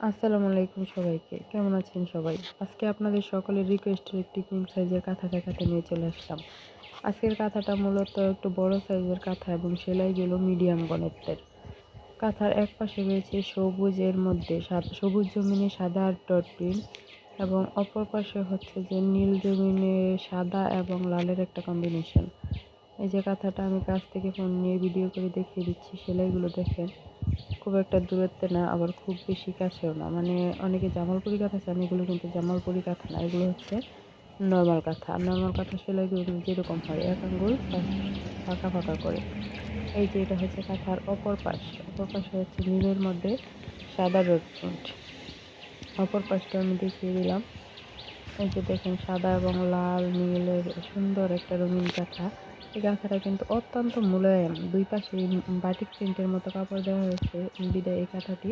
আসসালামু আলাইকুম সবাইকে। কেমন আছেন সবাই? আজকে আপনাদের সকলের রিকোয়েস্টের একটি কিং সাইজের কাঁথা দেখাতে নিয়ে চলে আসলাম। আজকের কাঁথাটা মূলত একটু বড় সাইজের কাঁথা এবং সেলাইগুলো মিডিয়াম ঘনত্বের। কাঁথার এক পাশে রয়েছে সবুজের মধ্যে সবুজ জমিনে সাদা ডট প্রিন্ট এবং অপর পাশে হচ্ছে যে নীল জমিনে সাদা এবং লালের একটা কম্বিনেশন। এই যে কাঁথাটা আমি কাছ থেকে ফোন নিয়ে ভিডিও করে দেখিয়ে দিচ্ছি। সেলাইগুলো দেখেন, খুব একটা দূরত্বে না, আবার খুব বেশি কাছেও না। মানে অনেকে জামালপুরি কাঁথা চান, এগুলো কিন্তু জামালপুরি কাঁথা না, এগুলো হচ্ছে নর্মাল কাঁথা। নর্মাল কাঁথা সেলাইগুলো কিন্তু যেরকম হয় এক আঙ্গুল ফাঁকা ফাঁকা করে। এই যে এটা হচ্ছে কাঁথার অপর পাশে হচ্ছে নীলের মধ্যে সাদা ডট প্রিন্ট। অপর পাশটা আমি দেখিয়ে দিলাম। এই যে দেখেন, সাদা এবং লাল নীলের সুন্দর একটা রঙিন কাঁথা। এই কাঁথাটা কিন্তু অত্যন্ত মোলায়েম, দুই পাশে বাটিক প্রিন্টের মতো কাপড় দেওয়া হয়েছে বিদায় এই কাঁথাটি